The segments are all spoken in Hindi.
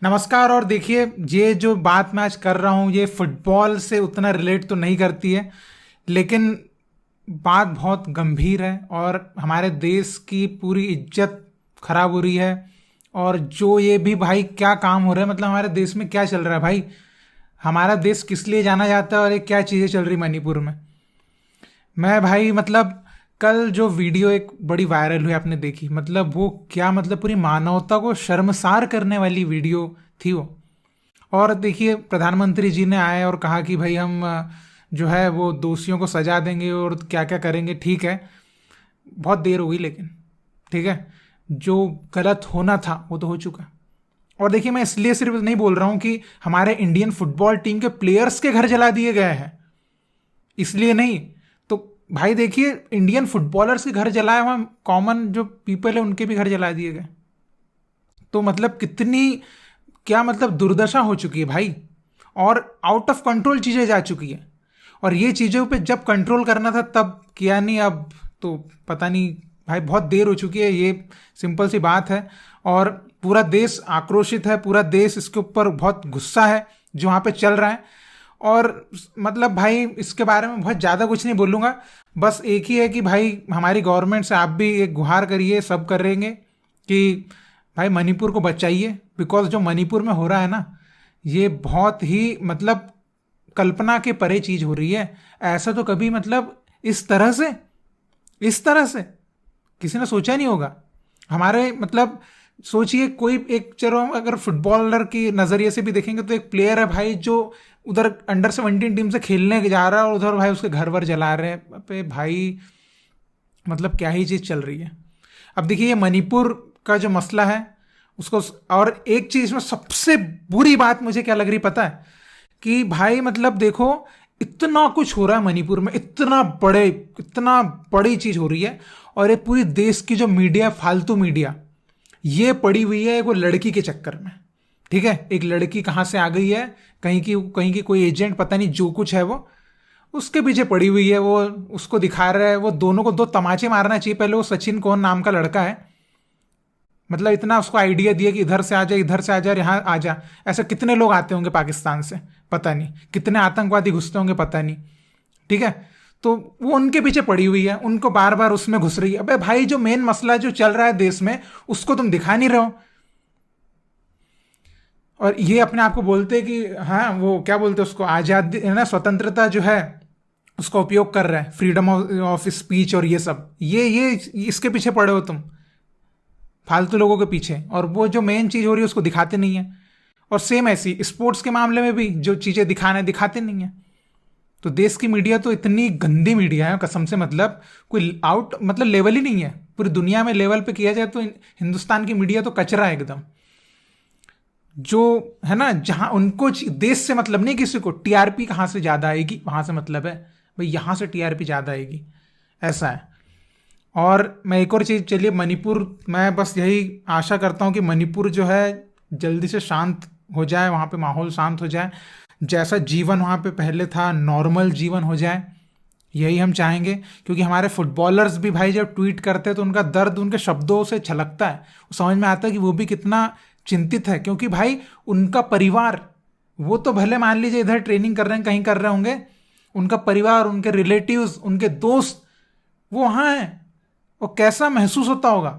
नमस्कार। और देखिए, ये जो बात मैं आज कर रहा हूँ ये फुटबॉल से उतना रिलेट तो नहीं करती है, लेकिन बात बहुत गंभीर है और हमारे देश की पूरी इज्जत खराब हो रही है। और जो ये भी भाई क्या काम हो रहा है, मतलब हमारे देश में क्या चल रहा है भाई, हमारा देश किस लिए जाना जाता है और ये क्या चीज़ें चल रही मणिपुर में। मैं भाई मतलब कल जो वीडियो एक बड़ी वायरल हुई आपने देखी, मतलब वो क्या, मतलब पूरी मानवता को शर्मसार करने वाली वीडियो थी वो। और देखिए, प्रधानमंत्री जी ने आए और कहा कि भाई हम जो है वो दोषियों को सजा देंगे और क्या क्या करेंगे। ठीक है, बहुत देर हो गई, लेकिन ठीक है, जो गलत होना था वो तो हो चुका। और देखिए, मैं इसलिए सिर्फ नहीं बोल रहा हूँ कि हमारे इंडियन फुटबॉल टीम के प्लेयर्स के घर जला दिए गए हैं, इसलिए नहीं। तो भाई देखिए, इंडियन फुटबॉलर्स के घर जलाए, वहाँ कॉमन जो पीपल है उनके भी घर जला दिए गए। तो मतलब कितनी, क्या मतलब दुर्दशा हो चुकी है भाई, और आउट ऑफ कंट्रोल चीज़ें जा चुकी है। और ये चीज़ों पे जब कंट्रोल करना था तब किया नहीं, अब तो पता नहीं भाई, बहुत देर हो चुकी है, ये सिंपल सी बात है। और पूरा देश आक्रोशित है, पूरा देश इसके ऊपर बहुत गुस्सा है जो वहाँ पे चल रहा है। और मतलब भाई इसके बारे में बहुत ज़्यादा कुछ नहीं बोलूँगा, बस एक ही है कि भाई हमारी गवर्नमेंट से आप भी एक गुहार करिए, सब करेंगे कि भाई मणिपुर को बचाइए। बिकॉज जो मणिपुर में हो रहा है ना, ये बहुत ही मतलब कल्पना के परे चीज़ हो रही है। ऐसा तो कभी मतलब इस तरह से किसी ने सोचा नहीं होगा। हमारे मतलब सोचिए, कोई एक, चलो अगर फुटबॉलर की नज़रिए से भी देखेंगे तो एक प्लेयर है भाई जो उधर अंडर 17 टीम से खेलने जा रहा है और उधर भाई उसके घर वर जला रहे हैं। अबे भाई, मतलब क्या ही चीज़ चल रही है। अब देखिए, ये मणिपुर का जो मसला है उसको, और एक चीज़ में सबसे बुरी बात मुझे क्या लग रही पता है, कि भाई मतलब देखो, इतना कुछ हो रहा है मणिपुर में, इतना बड़ी चीज़ हो रही है। और ये पूरी देश की जो मीडिया, फालतू मीडिया, ये पड़ी हुई है वो लड़की के चक्कर में। ठीक है, एक लड़की कहाँ से आ गई है, कहीं की कोई एजेंट, पता नहीं जो कुछ है वो उसके पीछे पड़ी हुई है। वो उसको दिखा रहा है, वो दोनों को दो तमाचे मारना चाहिए पहले। वो सचिन कौन नाम का लड़का है, मतलब इतना उसको आइडिया दिया कि इधर से आ जा, इधर से आ जा, यहाँ आ जा। ऐसे कितने लोग आते होंगे पाकिस्तान से, पता नहीं कितने आतंकवादी घुसते होंगे, पता नहीं। ठीक है, तो वो उनके पीछे पड़ी हुई है, उनको बार बार उसमें घुस रही है। अबे भाई, जो मेन मसला जो चल रहा है देश में उसको तुम दिखा नहीं रहे हो। और ये अपने आप को बोलते कि हाँ, वो क्या बोलते हैं उसको, आज़ादी है ना, स्वतंत्रता जो है उसका उपयोग कर रहा है, फ्रीडम ऑफ स्पीच और ये सब, ये इसके पीछे पड़े हो तुम, फालतू लोगों के पीछे। और वो जो मेन चीज़ हो रही है उसको दिखाते नहीं है। और सेम ऐसी स्पोर्ट्स के मामले में भी जो चीज़ें दिखाने दिखाते नहीं है। तो देश की मीडिया तो इतनी गंदी मीडिया है कसम से, मतलब कोई आउट मतलब लेवल ही नहीं है। पूरी दुनिया में लेवल पे किया जाए तो हिंदुस्तान की मीडिया तो कचरा है एकदम। जो है ना, जहां उनको देश से मतलब नहीं, किसी को टीआरपी कहाँ से ज़्यादा आएगी वहां से मतलब है, भाई यहाँ से टीआरपी ज़्यादा आएगी, ऐसा है। और मैं एक और चीज़, चलिए मणिपुर, मैं बस यही आशा करता हूँ कि मणिपुर जो है जल्दी से शांत हो जाए, वहाँ पे माहौल शांत हो जाए, जैसा जीवन वहाँ पे पहले था नॉर्मल जीवन हो जाए, यही हम चाहेंगे। क्योंकि हमारे फुटबॉलर्स भी भाई जब ट्वीट करते हैं तो उनका दर्द उनके शब्दों से छलकता है, वो समझ में आता है कि वो भी कितना चिंतित है। क्योंकि भाई उनका परिवार, वो तो भले मान लीजिए इधर ट्रेनिंग कर रहे हैं, कहीं कर रहे होंगे, उनका परिवार, उनके रिलेटिव्स, उनके दोस्त वो वहाँ हैं, वो कैसा महसूस होता होगा।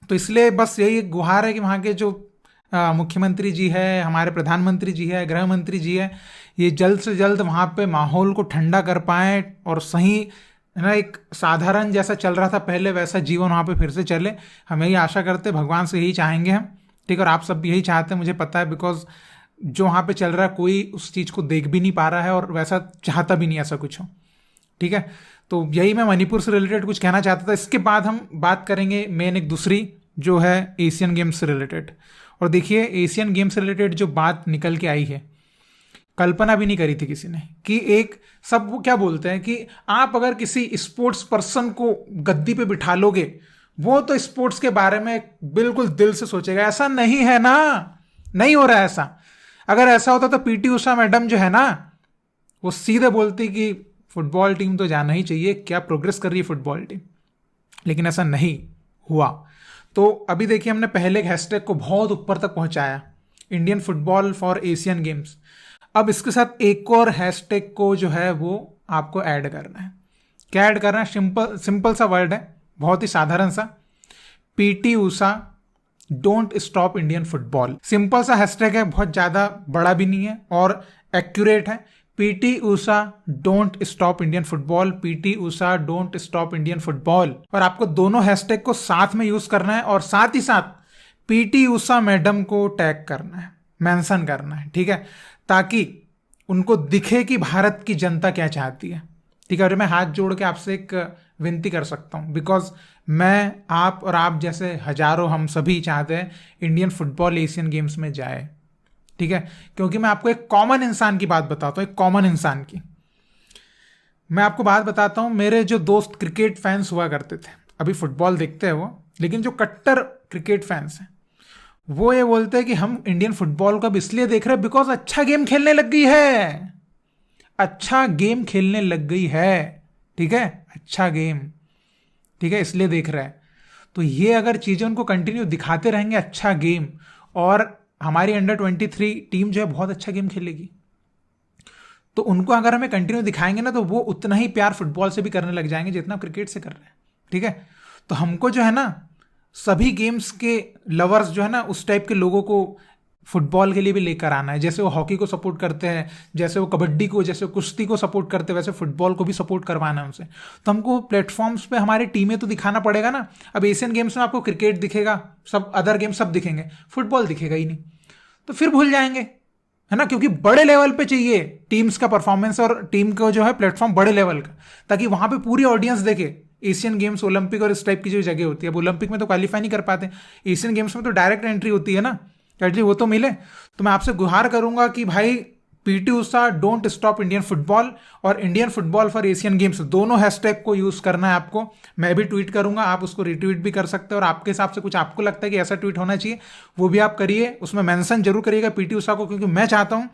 तो इसलिए बस यही एक गुहार है कि वहाँ के जो मुख्यमंत्री जी है, हमारे प्रधानमंत्री जी है, गृह मंत्री जी है, ये जल्द से जल्द वहाँ पे माहौल को ठंडा कर पाएँ और सही, है ना, एक साधारण जैसा चल रहा था पहले वैसा जीवन वहाँ पे फिर से चले। हम यही आशा करते, भगवान से यही चाहेंगे हम। ठीक है, और आप सब भी यही चाहते हैं, मुझे पता है, बिकॉज जो वहाँ पे चल रहा है कोई उस चीज़ को देख भी नहीं पा रहा है और वैसा चाहता भी नहीं ऐसा कुछ हो। ठीक है, तो यही मैं मणिपुर से रिलेटेड कुछ कहना चाहता था। इसके बाद हम बात करेंगे मेन एक दूसरी, जो है एशियन गेम्स से रिलेटेड। और देखिए, एशियन गेम्स से रिलेटेड जो बात निकल के आई है, कल्पना भी नहीं करी थी किसी ने, कि एक, सब वो क्या बोलते हैं कि आप अगर किसी स्पोर्ट्स पर्सन को गद्दी पे बिठा लोगे, वो तो स्पोर्ट्स के बारे में बिल्कुल दिल से सोचेगा। ऐसा नहीं है ना, नहीं हो रहा है ऐसा। अगर ऐसा होता तो पीटी उषा मैडम जो है ना, वो सीधे बोलती कि फुटबॉल टीम तो जाना ही चाहिए, क्या प्रोग्रेस कर रही है फुटबॉल टीम। लेकिन ऐसा नहीं हुआ। तो अभी देखिए, हमने पहले एक हैशटैग को बहुत ऊपर तक पहुंचाया Indian football for Asian games. अब इसके साथ एक और हैशटैग को जो है वो आपको ऐड करना है। क्या ऐड करना है? सिंपल सिंपल सा वर्ड है, बहुत ही साधारण सा, PT Usha don't stop Indian football. Simple सा हैशटैग है, बहुत ज्यादा बड़ा भी नहीं है और एक्यूरेट है। PT Usha don't stop Indian football, PT Usha don't stop Indian football. और आपको दोनों हैशटैग को साथ में यूज करना है और साथ ही साथ पीटी ऊषा मैडम को टैग करना है, मेंशन करना है, ठीक है, ताकि उनको दिखे कि भारत की जनता क्या चाहती है, ठीक है। और मैं हाथ जोड़ के आपसे एक विनती कर सकता हूं, बिकॉज मैं, आप और आप जैसे हजारों हम सभी चाहते हैं इंडियन फुटबॉल एशियन गेम्स में जाए, ठीक है। क्योंकि मैं आपको एक कॉमन इंसान की बात बताता हूं, एक कॉमन इंसान की मैं आपको बात बताता हूं। मेरे जो दोस्त क्रिकेट फैंस हुआ करते थे, अभी फुटबॉल देखते हैं वो, लेकिन जो कट्टर क्रिकेट फैंस हैं वो ये बोलते हैं कि हम इंडियन फुटबॉल को अब इसलिए देख रहे हैं बिकॉज अच्छा गेम खेलने लग गई है, अच्छा गेम खेलने लग गई है, ठीक है, अच्छा गेम, ठीक है, इसलिए देख रहा है। तो ये अगर चीजें उनको कंटिन्यू दिखाते रहेंगे, अच्छा गेम, और हमारी अंडर 23 टीम जो है बहुत अच्छा गेम खेलेगी, तो उनको अगर हमें कंटिन्यू दिखाएंगे ना, तो वो उतना ही प्यार फुटबॉल से भी करने लग जाएंगे जितना क्रिकेट से कर रहे हैं, ठीक है। तो हमको जो है ना, सभी गेम्स के लवर्स जो है ना, उस टाइप के लोगों को फुटबॉल के लिए भी लेकर आना है। जैसे वो हॉकी को सपोर्ट करते हैं, जैसे वो कबड्डी को, जैसे कुश्ती को सपोर्ट करते हैं, वैसे फुटबॉल को भी सपोर्ट करवाना है उनसे। तो हमको प्लेटफॉर्म्स पे हमारी टीमें तो दिखाना पड़ेगा ना। अब एशियन गेम्स में आपको क्रिकेट दिखेगा, सब अदर गेम सब दिखेंगे, फुटबॉल दिखेगा ही नहीं, तो फिर भूल जाएंगे, है ना। क्योंकि बड़े लेवल पे चाहिए टीम्स का परफॉर्मेंस और टीम का जो है प्लेटफॉर्म बड़े लेवल का, ताकि वहां पे पूरी ऑडियंस देखे। एशियन गेम्स, ओलंपिक और इस टाइप की जो जगह होती है, अब ओलंपिक में तो क्वालिफाई नहीं कर पाते, एशियन गेम्स में तो डायरेक्ट एंट्री होती है ना, एटलीस्ट वो तो मिले। तो मैं आपसे गुहार करूंगा कि भाई PT Usha don't stop Indian football और Indian football for Asian games, दोनों हैशटैग को यूज करना है आपको। मैं भी ट्वीट करूंगा, आप उसको रिट्वीट भी कर सकते हैं, और आपके हिसाब से कुछ आपको लगता है कि ऐसा ट्वीट होना चाहिए वो भी आप करिए, उसमें मेंशन जरूर करिएगा पीटी उषा को, क्योंकि मैं चाहता हूं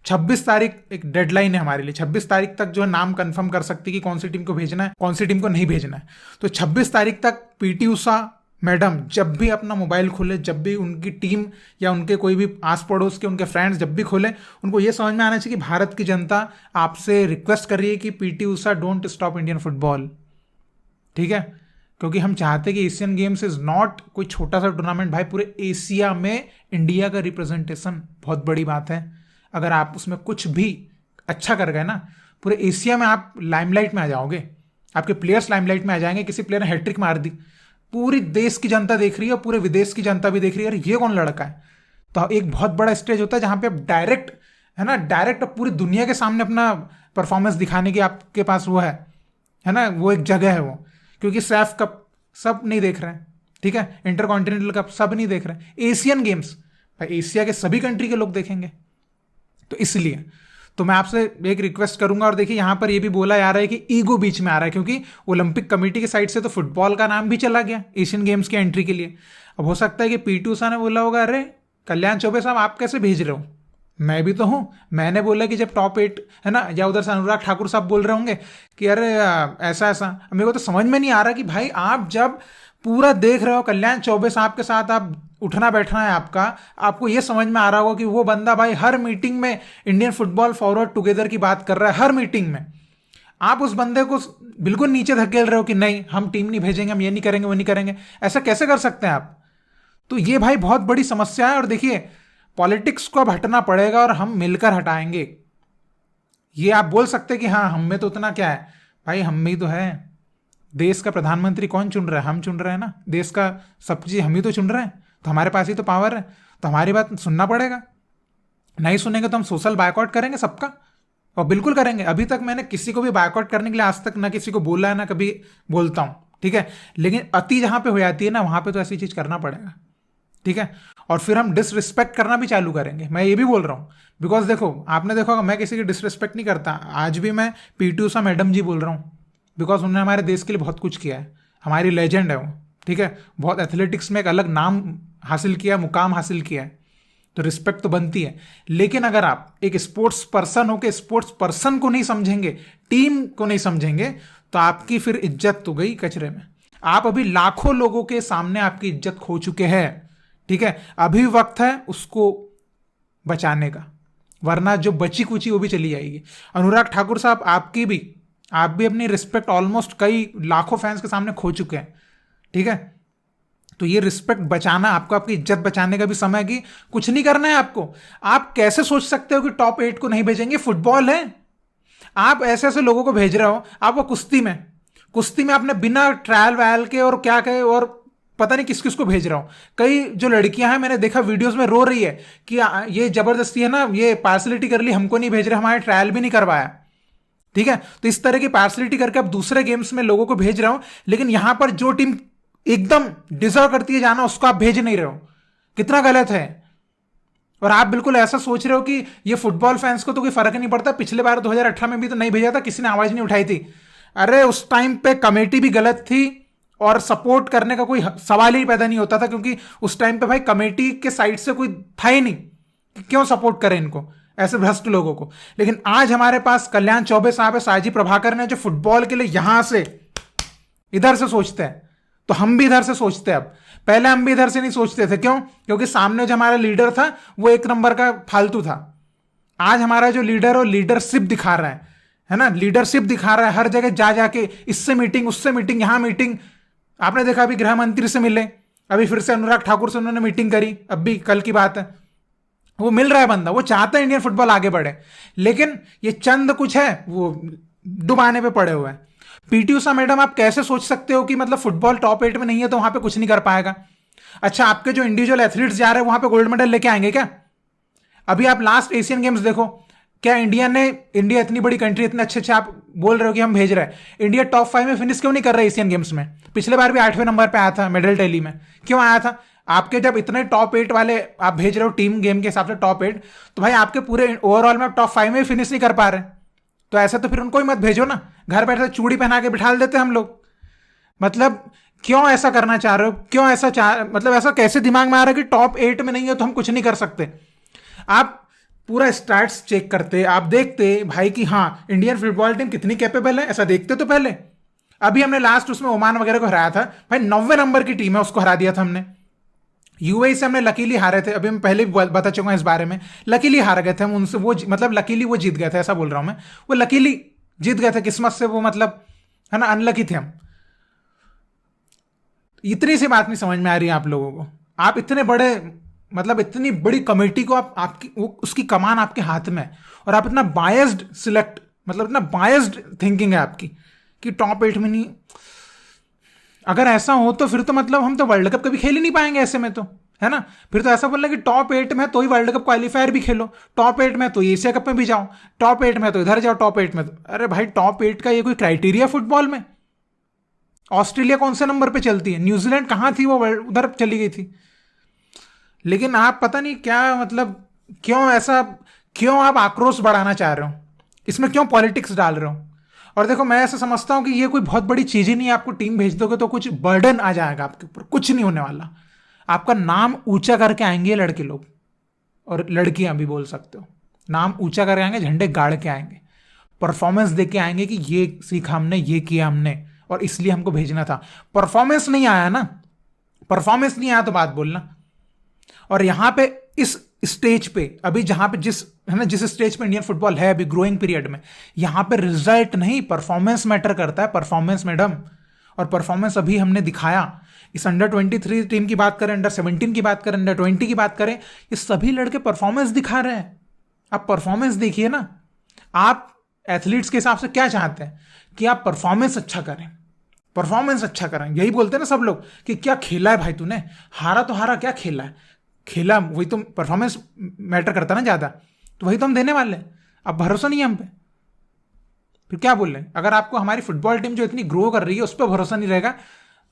26 तारीख एक डेडलाइन है हमारे लिए, 26 तारीख तक जो है नाम कंफर्म कर सकती है कि कौन सी टीम को भेजना है, कौन सी टीम को नहीं भेजना है। तो 26 तारीख तक पीटी उषा मैडम जब भी अपना मोबाइल खोले, जब भी उनकी टीम या उनके कोई भी आस पड़ोस के उनके फ्रेंड्स जब भी खोले, उनको ये समझ में आना चाहिए कि भारत की जनता आपसे रिक्वेस्ट कर रही है कि PT Usha don't stop Indian football, ठीक है। क्योंकि हम चाहते हैं कि एशियन गेम्स इज नॉट कोई छोटा सा टूर्नामेंट भाई, पूरे एशिया में इंडिया का रिप्रेजेंटेशन बहुत बड़ी बात है। अगर आप उसमें कुछ भी अच्छा कर गए ना, पूरे एशिया में आप लाइमलाइट में आ जाओगे, आपके प्लेयर्स लाइमलाइट में आ जाएंगे। किसी प्लेयर ने हैट्रिक मार दी, पूरी देश की जनता देख रही है, पूरे विदेश की जनता भी देख रही है, अरे ये कौन लड़का है। तो एक बहुत बड़ा स्टेज होता है जहां पे आप डायरेक्ट, है ना, डायरेक्ट पूरी दुनिया के सामने अपना परफॉर्मेंस दिखाने की आपके पास वो है ना, वो एक जगह है वो। क्योंकि सैफ कप सब नहीं देख रहे हैं, ठीक है, इंटरकॉन्टिनेंटल कप सब नहीं देख रहे हैं, एशियन गेम्स भाई एशिया के सभी कंट्री के लोग देखेंगे। तो इसलिए तो मैं आपसे एक रिक्वेस्ट करूंगा, और देखिए यहां पर ये भी बोला जा रहा है कि ईगो बीच में आ रहा है, क्योंकि ओलंपिक कमेटी की साइड से तो फुटबॉल का नाम भी चला गया एशियन गेम्स की एंट्री के लिए। अब हो सकता है कि पीटी उषा ने बोला होगा, अरे कल्याण चौबे साहब आप कैसे भेज रहे हो, मैं भी तो हूं। मैंने बोला कि जब टॉप 8 है ना, या उधर से अनुराग ठाकुर साहब बोल रहे होंगे कि अरे ऐसा ऐसा, मेरे को तो समझ में नहीं आ रहा कि भाई आप जब पूरा देख रहे हो कल्याण चौबे साहब के साथ आप उठना बैठना है आपका, आपको यह समझ में आ रहा होगा कि वो बंदा भाई हर मीटिंग में इंडियन फुटबॉल फॉरवर्ड टुगेदर की बात कर रहा है, हर मीटिंग में आप उस बंदे को बिल्कुल नीचे धकेल रहे हो कि नहीं हम टीम नहीं भेजेंगे, हम ये नहीं करेंगे, वो नहीं करेंगे। ऐसा कैसे कर सकते हैं आप? तो ये भाई बहुत बड़ी समस्या है। और देखिए पॉलिटिक्स को अब हटना पड़ेगा और हम मिलकर हटाएंगे। ये आप बोल सकते हैं कि हाँ हम में तो उतना क्या है, भाई हम में ही तो है। देश का प्रधानमंत्री कौन चुन रहा है? हम चुन रहे हैं ना। देश का सब चीज हम ही तो चुन रहे हैं, तो हमारे पास ही तो पावर है, तो हमारी बात सुनना पड़ेगा। नहीं सुनेंगे तो हम सोशल बायकॉट करेंगे सबका, और बिल्कुल करेंगे। अभी तक मैंने किसी को भी बायकॉट करने के लिए आज तक ना किसी को बोला है, ना कभी बोलता हूं, ठीक है। लेकिन अति जहां पे हो जाती है ना, वहां पे तो ऐसी चीज करना पड़ेगा, ठीक है। और फिर हम डिसरिस्पेक्ट करना भी चालू करेंगे, मैं ये भी बोल रहा हूं। बिकॉज देखो आपने देखा मैं किसी की डिसरिस्पेक्ट नहीं करता, आज भी मैं पीटी उषा मैडम जी बोल रहा हूं, बिकॉज उन्होंने हमारे देश के लिए बहुत कुछ किया है, हमारी लेजेंड है वो, ठीक है। बहुत एथलेटिक्स में एक अलग नाम हासिल किया, मुकाम हासिल किया है, तो रिस्पेक्ट तो बनती है। लेकिन अगर आप एक स्पोर्ट्स पर्सन हो के स्पोर्ट्स पर्सन को नहीं समझेंगे, टीम को नहीं समझेंगे, तो आपकी फिर इज्जत तो गई कचरे में। आप अभी लाखों लोगों के सामने आपकी इज्जत खो चुके हैं, ठीक है। अभी वक्त है उसको बचाने का, वरना जो बची कुची वो भी चली जाएगी। अनुराग ठाकुर साहब, आप भी अपनी रिस्पेक्ट ऑलमोस्ट कई लाखों फैंस के सामने खो चुके हैं, ठीक है? तो ये रिस्पेक्ट बचाना, आपको आपकी इज्जत बचाने का भी समय है कि कुछ नहीं करना है आपको। आप कैसे सोच सकते हो कि टॉप 8 को नहीं भेजेंगे? फुटबॉल है, आप ऐसे ऐसे लोगों को भेज रहे हो। आप वो कुश्ती में आपने बिना ट्रायल वायल के और क्या कहे और पता नहीं किस किस को भेज रहा हूं। कई जो लड़कियां हैं, मैंने देखा वीडियोस में रो रही है कि ये जबरदस्ती है ना, ये पार्सलिटी कर ली, हमको नहीं भेज रहे, हमारे ट्रायल भी नहीं करवाया, ठीक है? तो इस तरह की पार्सलिटी करके अब दूसरे गेम्स में लोगों को भेज रहा हूं, लेकिन यहां पर जो टीम एकदम डिजर्व करती है जाना, उसको आप भेज नहीं रहे हो। कितना गलत है। और आप बिल्कुल ऐसा सोच रहे हो कि ये फुटबॉल फैंस को तो कोई फर्क नहीं पड़ता। पिछले बार 2018 में भी तो नहीं भेजा था, किसी ने आवाज नहीं उठाई थी। अरे उस टाइम पे कमेटी भी गलत थी और सपोर्ट करने का कोई सवाल ही पैदा नहीं होता था, क्योंकि उस टाइम पे भाई कमेटी के साइड से कोई था ही नहीं कि क्यों सपोर्ट करें इनको, ऐसे भ्रष्ट लोगों को। लेकिन आज हमारे पास कल्याण चौबे साहब है, साजी प्रभाकर ने, जो फुटबॉल के लिए यहां से इधर से सोचते हैं, तो हम भी इधर से सोचते हैं। अब पहले हम भी इधर से नहीं सोचते थे, क्यों? क्योंकि सामने जो हमारा लीडर था वो एक नंबर का फालतू था। आज हमारा जो लीडर, वो लीडरशिप दिखा रहा है ना, लीडरशिप दिखा रहा है। हर जगह जा जाके इससे मीटिंग, उससे मीटिंग, यहां मीटिंग। आपने देखा अभी गृह मंत्री से मिले, अभी फिर से अनुराग ठाकुर से उन्होंने मीटिंग करी, अब भी कल की बात है। वो मिल रहा है बंदा, वो चाहता है इंडियन फुटबॉल आगे बढ़े, लेकिन ये चंद कुछ है वो डुबाने पे पड़े हुए हैं। पीटी उषा मैडम, आप कैसे सोच सकते हो कि मतलब फुटबॉल टॉप 8 में नहीं है तो वहां पे कुछ नहीं कर पाएगा? अच्छा, आपके जो इंडिविजुअल एथलीट्स जा रहे हैं वहां पे गोल्ड मेडल लेके आएंगे क्या? अभी आप लास्ट एशियन गेम्स देखो, क्या इंडिया इतनी बड़ी कंट्री, इतने अच्छे अच्छे आप बोल रहे हो कि हम भेज रहे हैं, इंडिया टॉप 5 में फिनिश क्यों नहीं कर रहा है एशियन गेम्स में? पिछले बार भी 8वें नंबर पे आया था मेडल टैली में, क्यों आया था? आपके जब इतने टॉप 8 वाले आप भेज रहे हो टीम गेम के हिसाब से टॉप 8, तो भाई आपके पूरे ओवरऑल में टॉप 5 में फिनिश नहीं कर पा रहे, तो ऐसा तो फिर उनको ही मत भेजो ना। घर बैठे चूड़ी पहना के बिठा देते हम लोग। मतलब क्यों ऐसा करना चाह रहे हो? क्यों ऐसा मतलब ऐसा कैसे दिमाग में आ रहा है कि टॉप 8 में नहीं है तो हम कुछ नहीं कर सकते? आप पूरा स्टैट्स चेक करते, आप देखते भाई कि हाँ इंडियन फुटबॉल टीम कितनी कैपेबल है, ऐसा देखते तो पहले। अभी हमने लास्ट उसमें ओमान वगैरह को हराया था, भाई 90 नंबर की टीम है, उसको हरा दिया था हमने। यूएई से हमने लकीली हारे थे, अभी मैं पहले भी बता चुका हूं इस बारे में, लकीली हार गए थे हम उनसे, वो मतलब लकीली वो जीत गए थे, ऐसा बोल रहा हूं मैं, वो लकीली जीत गए थे, किस्मत से वो मतलब है ना, अनलकी थे हम। इतनी सी बात नहीं समझ में आ रही है आप लोगों को? आप इतने बड़े, मतलब इतनी बड़ी कमेटी को आपकी उसकी कमान आपके हाथ में है, और आप इतना बायस्ड सिलेक्ट, मतलब इतना बायस्ड थिंकिंग है आपकी कि टॉप 8 में नहीं। अगर ऐसा हो तो फिर तो मतलब हम तो वर्ल्ड कप कभी खेल ही नहीं पाएंगे ऐसे में, तो है ना? फिर तो ऐसा बोलना कि टॉप 8 में तो ही वर्ल्ड कप क्वालिफायर भी खेलो, टॉप 8 में तो एशिया कप में भी जाओ, टॉप 8 में तो इधर जाओ, टॉप 8 में तो, अरे भाई टॉप 8 का ये कोई क्राइटेरिया फुटबॉल में? ऑस्ट्रेलिया कौन से नंबर पे चलती है? न्यूजीलैंड कहां थी वो, उधर चली गई थी। लेकिन आप पता नहीं क्या, मतलब क्यों ऐसा, क्यों आप आक्रोश बढ़ाना चाह रहे हो इसमें, क्यों पॉलिटिक्स डाल रहे हो? और देखो, मैं ऐसा समझता हूं कि ये कोई बहुत बड़ी चीज ही नहीं है। आपको टीम भेज दोगे तो कुछ बर्डन आ जाएगा आपके ऊपर, कुछ नहीं होने वाला। आपका नाम ऊंचा करके आएंगे लड़के लोग, और लड़कियां भी बोल सकते हो, नाम ऊंचा करके आएंगे, झंडे गाड़ के आएंगे, परफॉर्मेंस दे के आएंगे कि ये सीखा हमने, ये किया हमने, और इसलिए हमको भेजना था। परफॉर्मेंस नहीं आया ना, परफॉर्मेंस नहीं आया तो बात बोलना। और यहां पे इस स्टेज पे अभी, जहां पे जिस स्टेज पे इंडियन फुटबॉल है अभी ग्रोइंग पीरियड में, यहां पे रिजल्ट नहीं, परफॉर्मेंस मैटर करता है, परफॉर्मेंस मैडम। और परफॉर्मेंस अभी हमने दिखाया। इस अंडर 23 टीम की बात करें, अंडर 17 की बात करें, अंडर 20 की बात करें, ये सभी लड़के परफॉर्मेंस दिखा रहे हैं। आप परफॉर्मेंस देखिए ना। आप एथलीट्स के हिसाब से क्या चाहते हैं कि आप परफॉर्मेंस अच्छा करें, परफॉर्मेंस अच्छा करें। यही बोलते हैं ना सब लोग कि क्या खेला है भाई तूने, हारा तो हारा, क्या खेला है, खेला वही तो, परफॉर्मेंस मैटर करता ना ज्यादा, तो वही तो हम देने वाले हैं। अब भरोसा नहीं है हम पे, फिर क्या बोल रहे हैं? अगर आपको हमारी फुटबॉल टीम जो इतनी ग्रो कर रही है उस पर भरोसा नहीं रहेगा,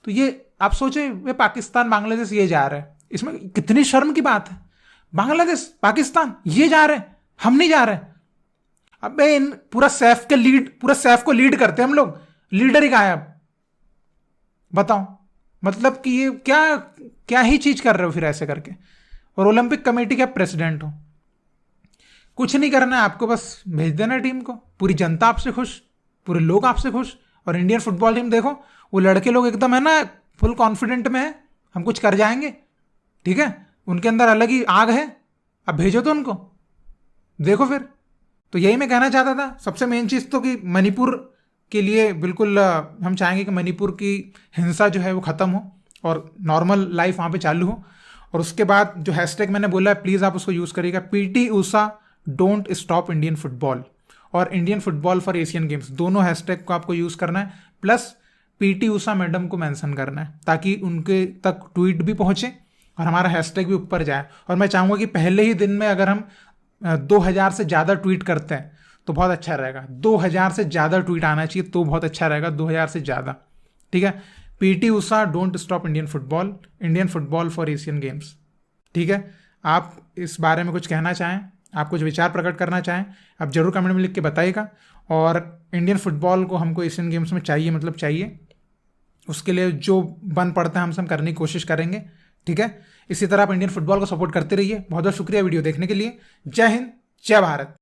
तो ये आप सोचे, वे पाकिस्तान बांग्लादेश ये जा रहे हैं, इसमें कितनी शर्म की बात है। बांग्लादेश पाकिस्तान ये जा रहे हैं, हम नहीं जा रहे। अबे इन पूरा सैफ को लीड करते हैं हम लोग, लीडर ही गायब। बताओ, मतलब कि ये क्या ही चीज कर रहे हो फिर ऐसे करके। और ओलंपिक कमेटी के प्रेसिडेंट हो, कुछ नहीं करना है आपको, बस भेज देना टीम को। पूरी जनता आपसे खुश, पूरे लोग आपसे खुश। और इंडियन फुटबॉल टीम देखो, वो लड़के लोग एकदम है ना, फुल कॉन्फिडेंट में है, हम कुछ कर जाएंगे, ठीक है। उनके अंदर अलग ही आग है, अब भेजो तो उनको, देखो फिर। तो यही मैं कहना चाहता था। सबसे मेन चीज़ तो कि मणिपुर के लिए बिल्कुल हम चाहेंगे कि मणिपुर की हिंसा जो है वो ख़त्म हो और नॉर्मल लाइफ वहाँ पे चालू हो। और उसके बाद जो हैशटैग मैंने बोला है, प्लीज़ आप उसको यूज़ करिएगा, PT Usha don't stop Indian football और Indian football for Asian games, दोनों हैशटैग को आपको यूज़ करना है। प्लस पीटी ऊषा मैडम को मेंशन करना है ताकि उनके तक ट्वीट भी पहुँचे और हमारा हैशटैग भी ऊपर जाए। और मैं चाहूँगा कि पहले ही दिन में अगर हम 2000 से ज़्यादा ट्वीट करते हैं तो बहुत अच्छा रहेगा। 2000 से ज़्यादा ट्वीट आना चाहिए तो बहुत अच्छा रहेगा, 2000 से ज़्यादा। ठीक है, PT Usha don't stop Indian football for Asian games. ठीक है, आप इस बारे में कुछ कहना चाहें, आप कुछ विचार प्रकट करना चाहें, आप जरूर कमेंट में लिख के बताइएगा। और इंडियन फुटबॉल को हमको एशियन गेम्स में चाहिए, मतलब चाहिए। उसके लिए जो बन पड़ता है हम करने की कोशिश करेंगे। ठीक है, इसी तरह आप इंडियन फुटबॉल को सपोर्ट करते रहिए। बहुत बहुत शुक्रिया वीडियो देखने के लिए। जय हिंद, जय भारत।